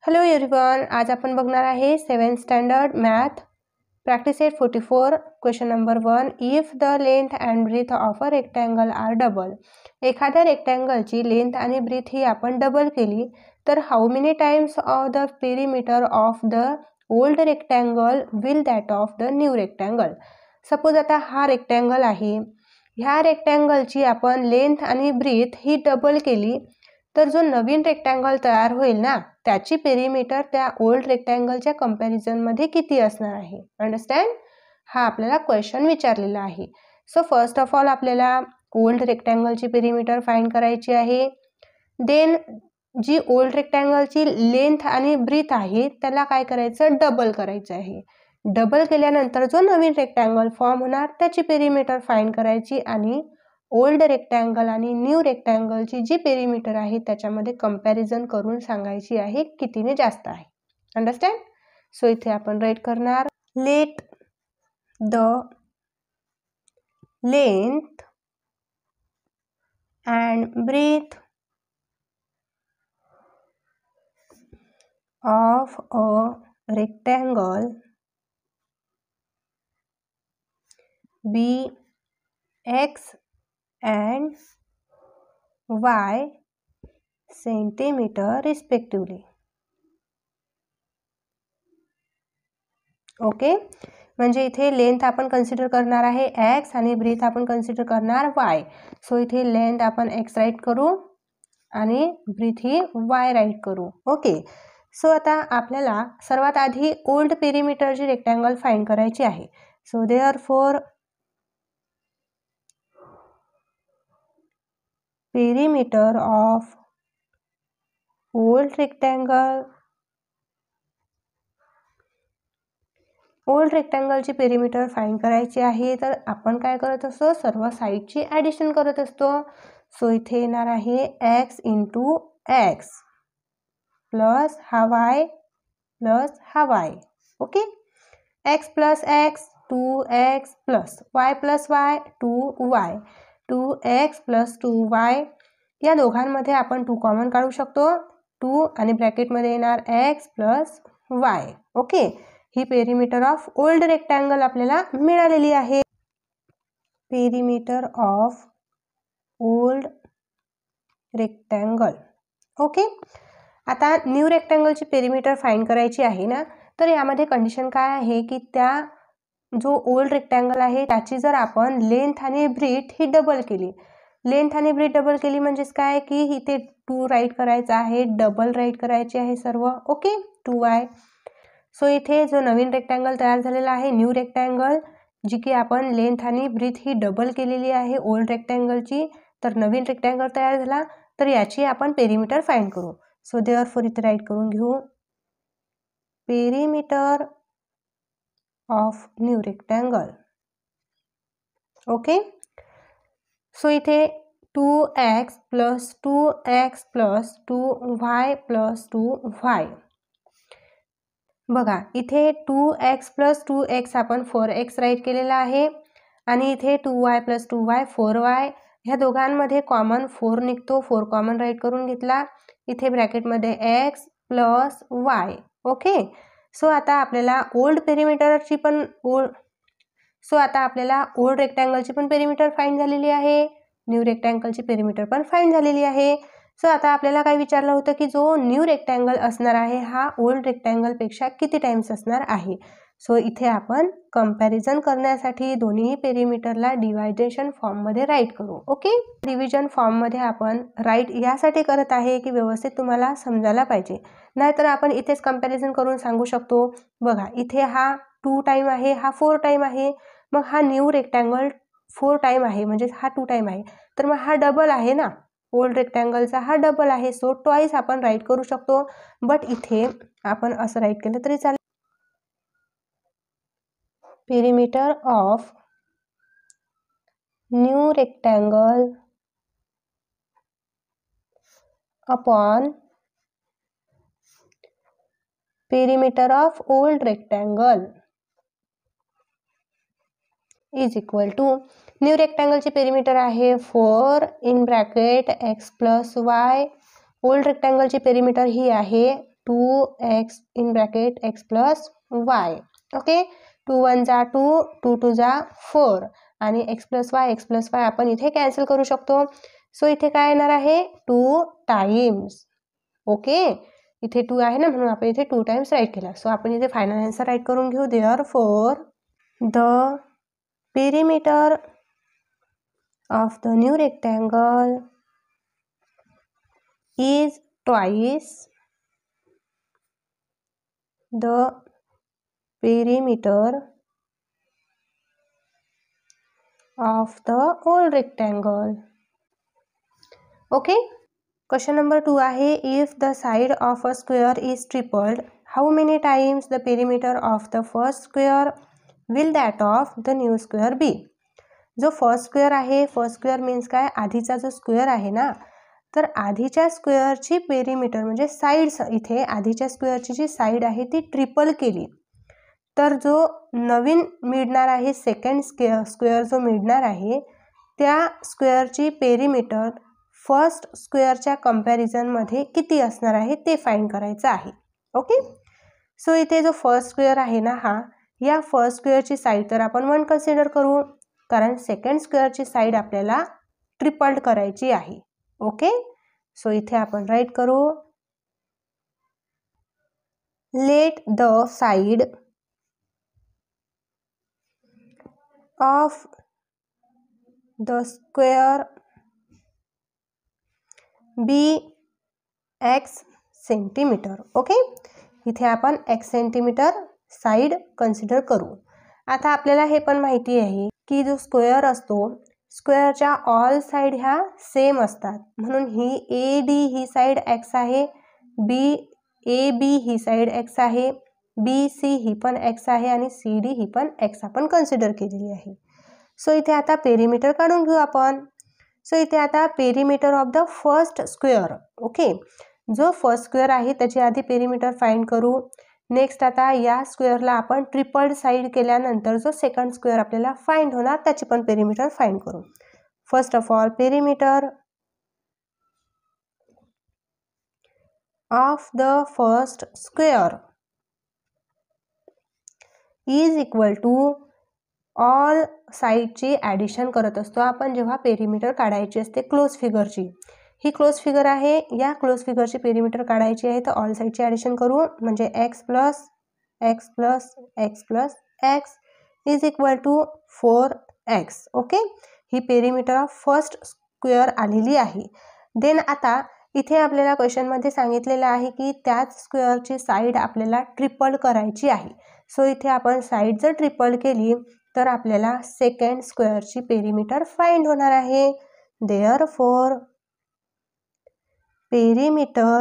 Hello everyone, आज आपण बघणार आहे 7th standard math practice set 44 question number 1. If the length and breadth of a rectangle are double. एखाद्या रेक्टँगलची length आणि ब्रीथ ही आपण डबल केली तर how many times of the perimeter of the old rectangle will that of the new rectangle. Suppose आता हा rectangle आहे, ह्या रेक्टँगलची आपण लेंथ आणि ब्रीथ ही डबल केली तर जो नवीन रेक्टँगल तयार होईल ना, त्याची पेरिमीटर त्या ओल्ड रेक्टँगलच्या कंपॅरिझनमध्ये किती असणार आहे. अंडरस्टँड? हा आपल्याला क्वेश्चन विचारलेला आहे. सो फर्स्ट ऑफ ऑल आपल्याला ओल्ड रेक्टँगलची पेरिमीटर फाइंड करायची आहे. देन जी ओल्ड रेक्टँगलची लेंथ आणि ब्रीथ आहे त्याला काय करायचं, डबल करायचं आहे. डबल केल्यानंतर जो नवीन रेक्टँगल फॉर्म होणार त्याची पेरिमीटर फाइंड करायची आणि ओल्ड रेक्टँगल आणि न्यू रेक्टँगलची जी पेरिमीटर आहे त्याच्यामध्ये कंपॅरिझन करून सांगायची आहे कितीने जास्त आहे. अंडरस्टँड? सो इथे आपण राईट करणार, let the length and breadth of a rectangle be x and y centimetre respectively. Okay, म्हणजे इथे लेंथ आपण कन्सिडर करणार आहे x आणि ब्रीथ आपण कन्सिडर करणार y. सो इथे लेंथ आपण x राईट करू आणि ब्रीथ ही y राईट करू. ओके, सो आता आपल्याला सर्वात आधी ओल्ड पेरिमीटरची रेक्टँगल फाइंड करायची आहे. So therefore perimeter of old rectangle ची पेरिमीटर फाइंड करायची आहे. तर आपण काय करत असतो, सर्व साइडची ॲडिशन करत असतो. सो इथे येणार आहे x इंटू x प्लस हा y प्लस हा y. Okay, x plus x 2x plus y plus y 2y 2x plus 2y. या दोघांमध्ये आपण 2 कॉमन काढू शकतो. 2 आणि ब्रॅकेटमध्ये येणार x प्लस y. ओके, ही पेरिमीटर ऑफ ओल्ड रेक्टँगल आपल्याला मिळालेली आहे. Perimeter of old rectangle. Okay, आता न्यू रेक्टँगलची पेरिमीटर फाइंड करायची आहे ना, तर यामध्ये कंडिशन काय आहे की त्या जो ओल्ड रेक्टँगल आहे त्याची जर आपण लेंथ आणि ब्रीथ ही डबल केली, लेंथ आणि ब्रीथ डबल केली म्हणजेच काय की इथे 2 राईट करायचं आहे, डबल राईट करायचे आहे सर्व. Okay, 2y. सो इथे जो नवीन रेक्टँगल तयार झालेला आहे, न्यू रेक्टँगल, जी की आपण लेंथ आणि ब्रीथ ही डबल केलेली आहे ओल्ड रेक्टँगलची, तर नवीन रेक्टँगल तयार झाला तर याची आपण पेरिमीटर फाइंड करू. सो देअरफॉर इथे राईट करून घेऊ, perimeter of new rectangle. Okay, so इथे 2x plus 2x plus 2y plus 2y. बघा इथे 2x प्लस 2x आपण 4x राईट केलेला आहे आणि इथे 2y प्लस 2y 4y. ह्या दोघांमध्ये कॉमन 4 निघतो, 4 कॉमन राईट करून घेतला. इथे ब्रॅकेटमध्ये x plus y. Okay, so आता आपल्याला ओल्ड रेक्टँगलची पण पेरिमीटर फाइंड झालेली आहे, न्यू रेक्टँगलची पेरिमीटर पण फाइंड झालेली आहे. सो आता आपल्याला काय विचारलं होतं की जो न्यू रेक्टँगल असणार आहे हा ओल्ड रेक्टँगलपेक्षा किती टाइम्स असणार आहे. सो इथे आपण कंपॅरिझन करण्यासाठी दोन्ही पेरिमीटरला डिव्हायडेशन फॉर्ममध्ये राईट करू. ओके, डिव्हिजन फॉर्ममध्ये आपण राईट यासाठी करत आहे की व्यवस्थित तुम्हाला समजायला पाहिजे, नाहीतर आपण इथेच कंपॅरिझन करून सांगू शकतो. बघा इथे हा 2 टाइम आहे, हा 4 टाइम आहे, मग हा न्यू रेक्टँगल 4 टाइम आहे म्हणजे हा 2 टाइम आहे, तर मग हा डबल आहे ना, ओल्ड रेक्टँगलचा हा डबल आहे. सो ट्वाइस आपण राईट करू शकतो, बट इथे आपण असं राईट केलं तरी चालेल. Perimeter of new rectangle upon perimeter of old rectangle is equal to, new रेक्टँगलची पेरिमीटर आहे 4 in bracket x plus y, old रेक्टँगलची पेरिमीटर ही आहे 2x in bracket x plus y. Okay, 2 1 जा 2, 2 2 जा 4 आणि x plus y आपण इथे कॅन्सल करू शकतो. सो इथे काय येणार आहे 2 टाइम्स. ओके, इथे 2 आहे ना म्हणून आपण इथे 2 टाइम्स राईट केला. सो आपण इथे फायनल आन्सर राईट करून घेऊ. Therefore the perimeter of the new rectangle is twice the perimeter of the old rectangle. Okay, question number 2 आहे if the side of a square is tripled, how many times the perimeter of the first square will that of the new square be? जो first square आहे, first square means काय, आधीचा जो square आहे ना, तर आधीच्या स्क्वेअरची पेरिमीटर म्हणजे साईड्स, इथे आधीच्या स्क्वेअरची जी साईड आहे ती ट्रिपल केली तर जो नवीन मिळणार आहे सेकंड स्क्वेअर जो मिळणार आहे त्या स्क्वेअरची पेरिमीटर फर्स्ट स्क्वेअरच्या कंपॅरिझनमध्ये किती असणार आहे ते फाइंड करायचं आहे. ओके, सो इथे जो फर्स्ट स्क्वेअर आहे ना, हा या फर्स्ट स्क्वेअरची साईड तर आपण 1 कन्सिडर करू कारण सेकंड स्क्वेअरची साईड आपल्याला ट्रिपल्ड करायची आहे. ओके, सो इथे आपण राईट करू let the side of the square be x centimetre. Okay, इथे आपण x सेंटीमीटर साईड कन्सिडर करू. आता आपल्याला हे पण माहिती आहे की जो स्क्वेअर असतो स्क्वेअरच्या ऑल साईड ह्या सेम असतात म्हणून ही ए डी ही साईड x आहे, बी A B he side x आहे, बी सी ही पण x आहे आणि सी डी ही पण x आपण कन्सिडर केलेली आहे. सो इथे आता पेरिमीटर काढून घेऊ आपण. सो इथे आता perimeter of the first square. Okay, जो फर्स्ट स्क्वेअर आहे त्याची आधी पेरिमीटर फाइंड करू. नेक्स्ट आता या स्क्वेअरला आपण ट्रिपल्ड साईड केल्यानंतर जो सेकंड स्क्वेअर आपल्याला फाइंड होणार त्याची पण पेरिमीटर फाइंड करू. First of all perimeter of the first square is equal to all साईडची ॲडिशन करत असतो आपण जेव्हा पेरिमीटर काढायची असते क्लोज फिगरची. ही क्लोज फिगर आहे, या क्लोज फिगरची पेरिमीटर काढायची आहे तर ऑल साईडची ॲडिशन करू म्हणजे x plus x plus x plus x is equal to 4x. Okay, ही पेरिमीटर ऑफ फर्स्ट स्क्वेअर आलेली आहे. देन आता इथे आपल्याला क्वेश्चनमध्ये सांगितलेलं आहे की त्याच स्क्वेअरची साईड आपल्याला ट्रिपल करायची आहे. सो इथे आपण साईड जर ट्रिपल केली तर आपल्याला सेकंड स्क्वेअरची पेरिमीटर फाइंड होणार आहे. Therefore perimeter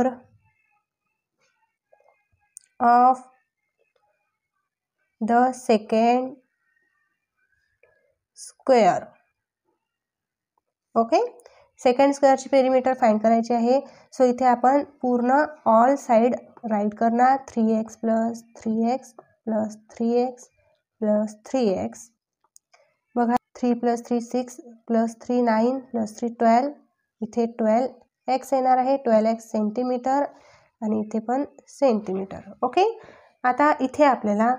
of the second square. Okay, second स्क्वेअरची पेरिमीटर फाइंड करायची आहे. सो इथे आपण पूर्ण ऑल साइड राईट करणार 3x plus 3x plus 3x plus 3x. बघा 3 प्लस 3 6 प्लस 3 9 प्लस 3 12. इथे 12x येणार आहे, 12x सेंटीमीटर आणि इथे पण सेंटीमीटर. ओके, आता इथे आपल्याला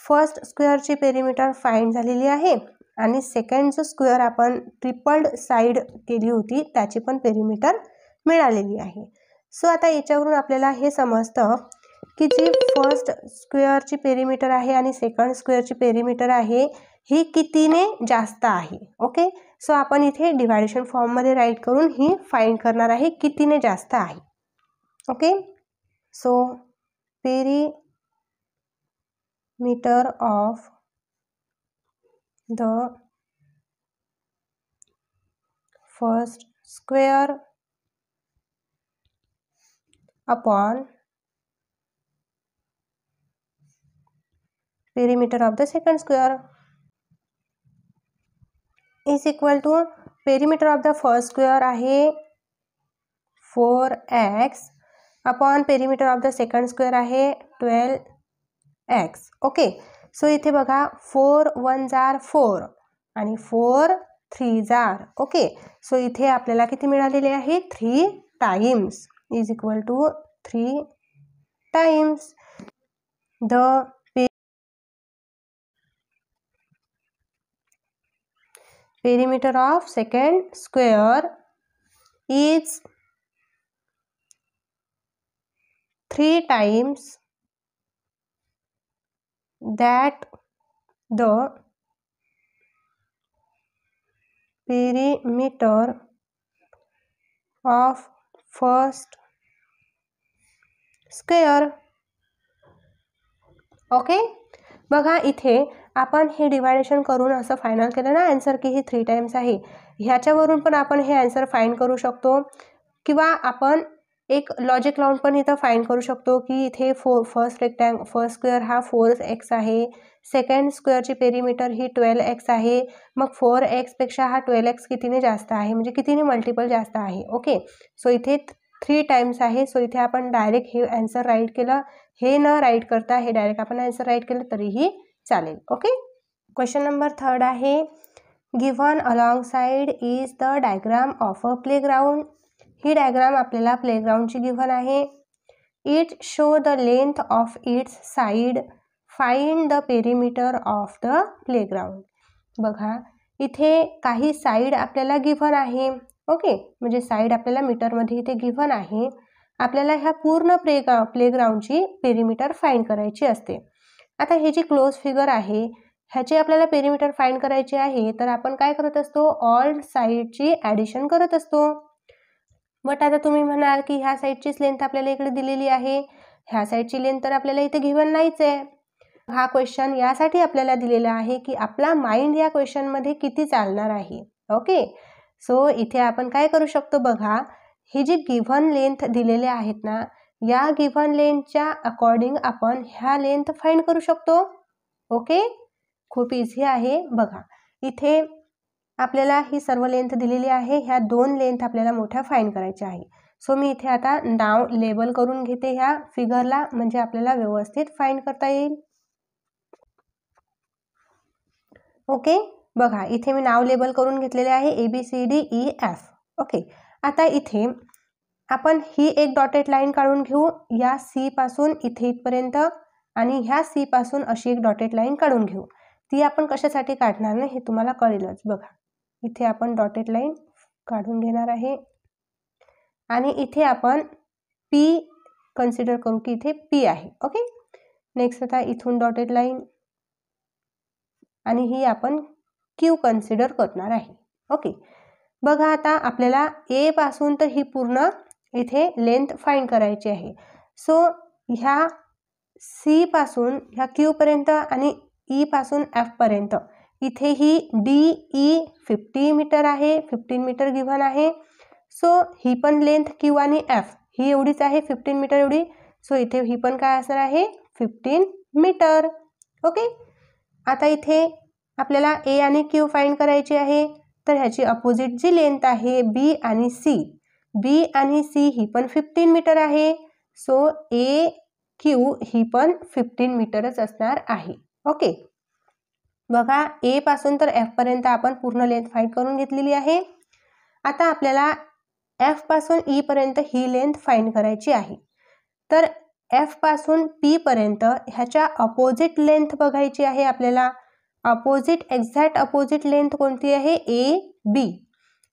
फर्स्ट स्क्वेअरची पेरिमीटर फाइंड झालेली आहे आणि सेकंड जो स्क्वेअर आपण ट्रिपल्ड साईड केली होती त्याची पण पेरिमीटर मिळालेली आहे. सो आता याच्यावरून आपल्याला हे समजतं की जी फर्स्ट स्क्वेअरची पेरिमीटर आहे आणि सेकंड स्क्वेअरची पेरिमीटर आहे ही कितीने जास्त आहे. ओके, सो आपण इथे डिवायडेशन फॉर्ममध्ये राईट करून ही फाइंड करणार आहे कितीने जास्त आहे. Okay, so perimeter of the first square upon perimeter of the second square is equal to perimeter of the first square आहे 4x upon perimeter of the second square आहे 12x. Okay, so इथे बघा 4 1 जार 4 आणि 4 3 जार. Okay, so इथे आपल्याला किती मिळालेले आहे 3 times is equal to 3 times the perimeter of second square is 3 times that the perimeter of first square. Okay, बघा इथे आपण हे डिवायडेशन करून असं फायनल केलं ना आन्सर की हे 3 टाइम्स आहे. ह्याच्यावरून पण आपण हे आन्सर फाइंड करू शकतो किंवा आपण एक लॉजिक लावून पण इथं फाइंड करू शकतो की इथे फर्स्ट स्क्वेअर हा 4x आहे, सेकंड स्क्वेअरची पेरिमीटर ही 12x आहे, मग 4x पेक्षा हा 12x कितीने जास्त आहे म्हणजे कितीने मल्टिपल जास्त आहे. ओके, सो इथे 3 टाइम्स आहे. सो इथे आपण डायरेक्ट हे आन्सर राईट केलं, हे न राईट करता हे डायरेक्ट आपण आन्सर राईट केलं तरीही चालेल. ओके, क्वेश्चन नंबर 3 आहे, given alongside is the diagram of a playground. ही डायग्राम आपल्याला प्लेग्राउंडची गिव्हन आहे. It show the length of its side, find the perimeter of the playground. बघा इथे काही साइड आपल्याला गिव्हन आहे. ओके, म्हणजे साइड आपल्याला मीटरमध्ये इथे गिव्हन आहे. आपल्याला ह्या पूर्ण प्लेग्राउंडची पेरिमीटर फाइंड करायची असते. आता हे जी क्लोज फिगर आहे ह्याची आपल्याला पेरिमीटर फाइंड करायची आहे, तर आपण काय करत असतो, ऑल साइडची ॲडिशन करत असतो. बट आता तुम्ही म्हणाल की ह्या साईडचीच लेंथ आपल्याला इकडे दिलेली आहे, ह्या साईडची लेंथ तर आपल्याला इथे गिव्हन नाहीच आहे. हा क्वेश्चन यासाठी आपल्याला दिलेला आहे की आपला माइंड या क्वेश्चनमध्ये किती चालणार आहे. ओके, सो इथे आपण काय करू शकतो, बघा ही जी गिव्हन लेंथ दिलेले आहेत ना, या गिव्हन लेंथच्या अकॉर्डिंग आपण ह्या लेंथ फाइंड करू शकतो. ओके, खूप इझी आहे. बघा इथे आपल्याला ही सर्व लेंथ दिलेली आहे, ह्या 2 लेंथ आपल्याला मोठ्या फाइंड करायच्या आहे. सो मी इथे आता नाव लेबल करून घेते ह्या फिगरला, म्हणजे आपल्याला व्यवस्थित फाइंड करता येईल. ओके, बघा इथे मी नाव लेबल करून घेतलेले आहे ABCDEF. ओके, आता इथे आपण ही एक डॉटेड लाईन काढून घेऊ या C पासून इथे इथपर्यंत, आणि ह्या C पासून अशी एक डॉटेड लाईन काढून घेऊ. ती आपण कशासाठी काढणार ना हे तुम्हाला कळेलच. बघा इथे आपण डॉटेड लाईन काढून घेणार आहे आणि इथे आपण P कन्सिडर करू की इथे P आहे. ओके, नेक्स्ट आता इथून डॉटेड लाईन आणि ही आपण Q कन्सिडर करणार आहे. ओके, बघा आता आपल्याला A पासून तर ही पूर्ण इथे लेंथ फाइंड करायची आहे. सो ह्या C पासून ह्या Q पर्यंत आणि E पासून F पर्यंत इथे ही DE 50 मीटर आहे, 15 मीटर गिव्हन आहे. सो ही पण लेंथ Q आणि F ही एवढीच आहे, 15 मीटर एवढी. सो इथे ही पण काय असणार आहे, 15 मीटर. ओके, आता इथे आपल्याला A आणि Q फाइंड करायची आहे, तर ह्याची अपोजिट जी लेंथ आहे B आणि C, B आणि C ही पण 15 मीटर आहे. सो AQ ही पण 15 मीटरच असणार आहे. ओके, बघा A पासून तर F पर्यंत आपण पूर्ण लेंथ फाइंड करून घेतलेली आहे. आता आपल्याला F पासून E पर्यंत ही लेंथ फाइंड करायची आहे. तर F पासून P पर्यंत ह्याच्या अपोजिट लेंथ बघायची आहे आपल्याला. अपोजिट एक्झॅक्ट अपोजिट लेंथ कोणती आहे, AB.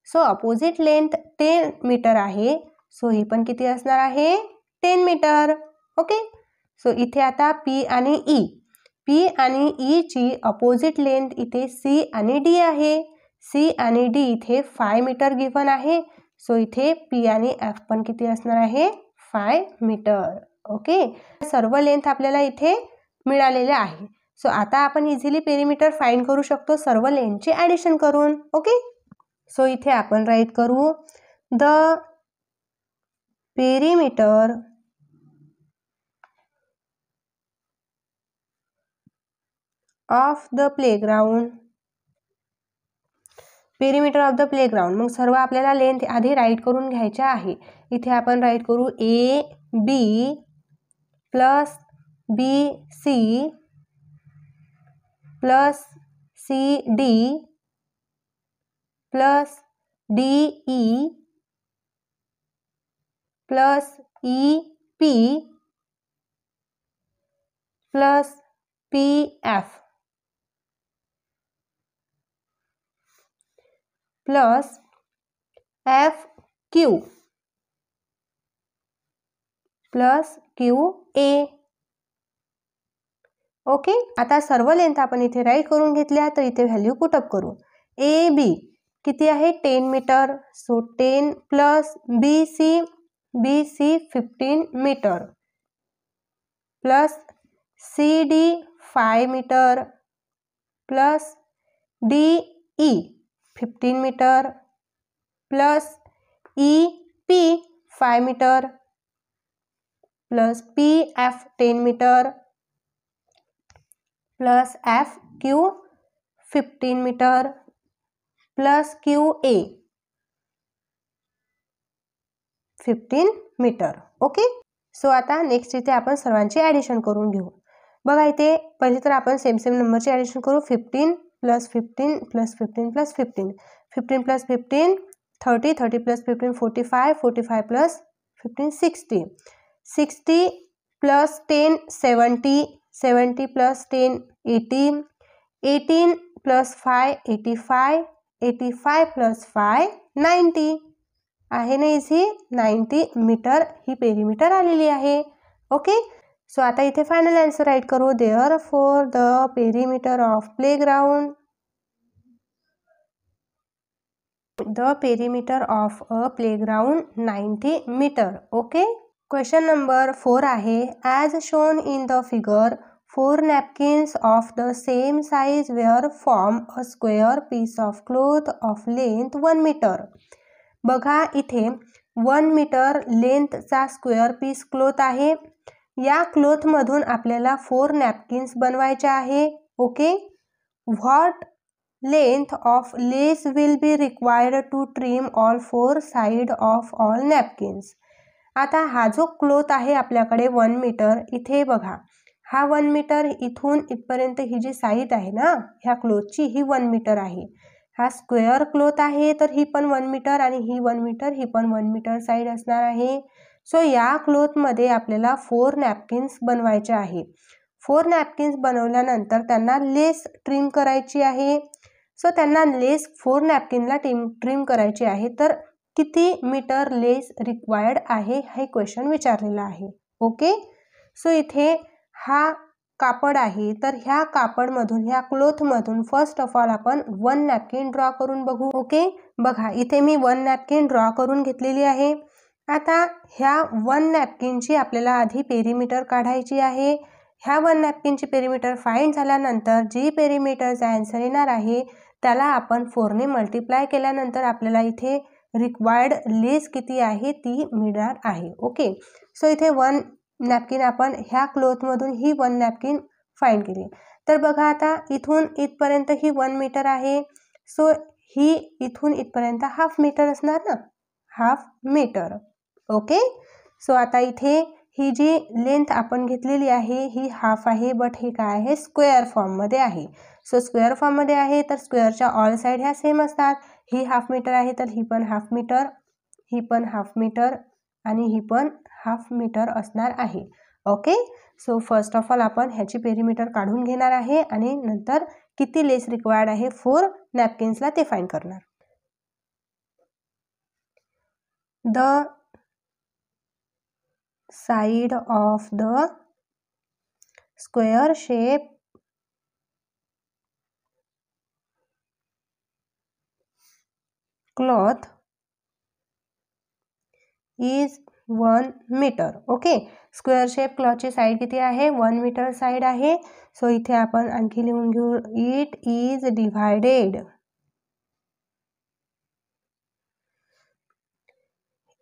So opposite length 10 metre आहे. सो ही पण किती असणार आहे, 10 मीटर. ओके, सो इथे आता P आणि E ची अपोजिट लेंथ इथे C आणि D आहे. C आणि D इथे 5 मीटर गिव्हन आहे. सो इथे P आणि F पण किती असणार आहे, 5 मीटर. ओके, सर्व लेंथ आपल्याला इथे मिळालेले आहे. सो आता आपण इझिली पेरिमीटर फाइंड करू शकतो सर्व लेंथचे ॲडिशन करून. ओके, सो इथे आपण राईट करू, the perimeter of the playground, perimeter of the playground. मग सर्व आपल्याला लेंथ आधी राईट करून घ्यायच्या आहे. इथे आपण राईट करू AB plus BC plus CD plus DE plus EP plus P F plus F Q plus Q ए. ओके, आता सर्व लेंथ आपण इथे राईट करून घेतल्या, तर इथे व्हॅल्यू पुटअप करू. ए बी किती आहे 10 metre, so 10 plus B C 15 metre plus C D 5 metre plus D E 15 metre plus E P 5 metre plus P F 10 metre plus F Q 15 metre plus Q A 15 metre. Okay, so आता next इथे आपण सर्वांची addition करून घेऊ. बघा इथे पहिले तर आपण सेम नंबरची ॲडिशन करू. 15 plus 15 plus 15 plus 15 15 plus 15 30 30 plus 15 45 45 plus 15 60 60 plus 10 70 70 plus 10 18 18 plus 5 85 85 plus 5 90 आहे ना इथे 90 मीटर ही पेरीमीटर आलेली आहे. ओके, सो आता इथे फायनल आन्सर राईट करू. Therefore the perimeter of playground the perimeter of a playground 90 metre. Okay, question number 4 आहे. As shown in the figure 4 napkins of the same size were form a square piece of cloth of length 1 metre. बघा इथे 1 metre लेंथचा square piece cloth आहे. या क्लॉथमधून आपल्याला 4 napkins बनवायचे आहे. Okay, what length of lace will be required to trim all 4 side of all napkins. आता हा जो क्लॉथ आहे आपल्याकडे 1 मीटर, इथे बघा हा 1 मीटर इथून इथपर्यंत ही जी साईड आहे ना ह्या क्लॉथची ही 1 मीटर आहे. हा स्क्वेअर क्लॉथ आहे तर ही पण 1 मीटर आणि ही 1 मीटर ही पण 1 मीटर साईड असणार आहे. सो या क्लॉथमध्ये आपल्याला 4 नॅपकिन्स बनवायचे आहे. 4 नॅपकिन्स बनवल्यानंतर त्यांना लेस ट्रिम करायची आहे. सो त्यांना लेस 4 नॅपकिनला ट्रिम करायची आहे, तर किती मीटर लेस रिक्वायर्ड आहे हे क्वेश्चन विचारलेला आहे. ओके, सो इथे हा कापड आहे, तर ह्या कापडमधून ह्या क्लॉथमधून फर्स्ट ऑफ ऑल आपण 1 नॅपकिन ड्रॉ करून बघू. ओके, बघा इथे मी 1 नॅपकिन ड्रॉ करून घेतलेली आहे. आता ह्या 1 नॅपकिनची आपल्याला आधी पेरीमीटर काढायची आहे. ह्या 1 नॅपकिनची पेरीमीटर फाइंड झाल्यानंतर जी पेरीमीटरचा आन्सर येणार आहे त्याला आपण 4ने मल्टिप्लाय केल्यानंतर आपल्याला इथे रिक्वायर्ड लेस किती आहे ती मिळणार आहे. ओके, सो इथे 1 नॅपकिन आपण ह्या क्लॉथमधून ही 1 नॅपकिन फाइंड केली. तर बघा आता इथून इथपर्यंत ही 1 मीटर आहे. सो ही इथून इथपर्यंत हाफ मीटर असणार ना, हाफ मीटर. ओके, सो आता इथे ही जी लेंथ आपण घेतलेली आहे ही हाफ आहे, बट हे काय आहे स्क्वेअर फॉर्ममध्ये आहे. सो स्क्वेअर फॉर्ममध्ये आहे तर स्क्वेअरच्या ऑल साईड ह्या सेम असतात. ही हाफ मीटर आहे तर ही पण हाफ मीटर, ही पण हाफ मीटर आणि ही पण हाफ मीटर असणार आहे. Okay, so first of all आपण ह्याची पेरीमीटर काढून घेणार आहे आणि नंतर किती लेस रिक्वायर्ड आहे 4 नॅपकिन्सला ते फाइंड करणार. The side of the square shape cloth is 1 metre. Okay, square shape क्लॉथची साईड किती आहे 1 मीटर साईड आहे. सो इथे आपण आणखी लिहून घेऊ. It is divided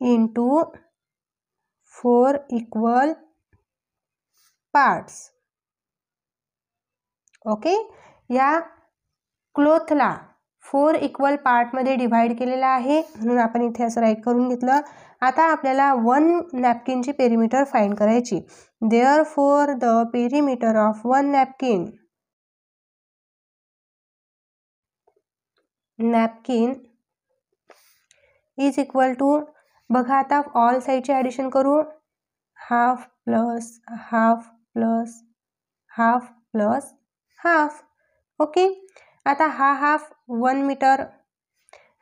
into 4 equal parts. Okay, या क्लॉथला 4 इक्वल पार्टमध्ये डिव्हाइड केलेला आहे म्हणून आपण इथे असं राईट करून घेतलं. आता आपल्याला 1 नॅपकिनची पेरीमीटर फाइंड करायची. Therefore the perimeter of 1 napkin is equal to, बघा आता ऑल साईडची ॲडिशन करू. Half plus half plus half plus half. Okay, आता हा हाफ 1 मीटर,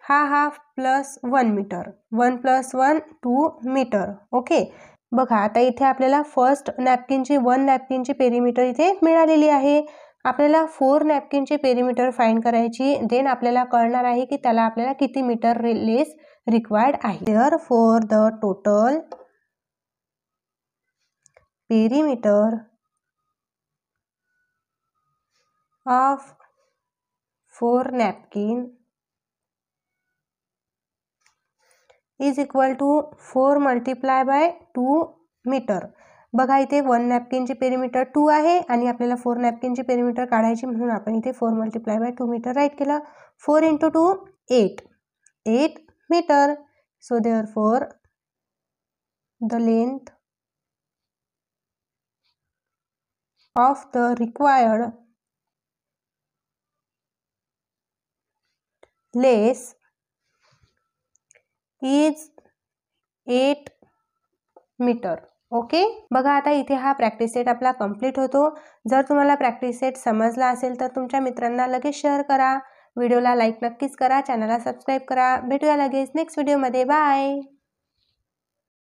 हा half plus 1 metre, 1 + 1 2 metre. Okay, बघा आता इथे आपल्याला फर्स्ट नॅपकिनची 1 नॅपकिनची पेरीमीटर इथे मिळालेली आहे. आपल्याला 4 नॅपकिनची पेरीमीटर फाइंड करायची. देन आपल्याला कळणार आहे की त्याला आपल्याला किती मीटर लेस रिक्वायर्ड आहे. Therefore the total perimeter of 4 napkin is equal to 4 multiplied by 2 metre. बघा इथे 1 नॅपकिनची पेरीमीटर 2 आहे आणि आपल्याला 4 नॅपकिनची पेरीमीटर काढायची, म्हणून आपण इथे 4 multiplied by 2 मीटर राईट केलं. 4 × 2 8 metre. So therefore the length of the required lace is 8 metre. Okay, बघा आता इथे हा प्रॅक्टिस सेट आपला कंप्लीट होतो. जर तुम्हाला प्रॅक्टिस सेट समजला असेल तर तुमच्या मित्रांना लगेच शेअर करा. व्हिडिओला लाईक नक्कीच करा, चॅनलला सबस्क्राईब करा. भेटूया लगेच नेक्स्ट व्हिडिओमध्ये. बाय.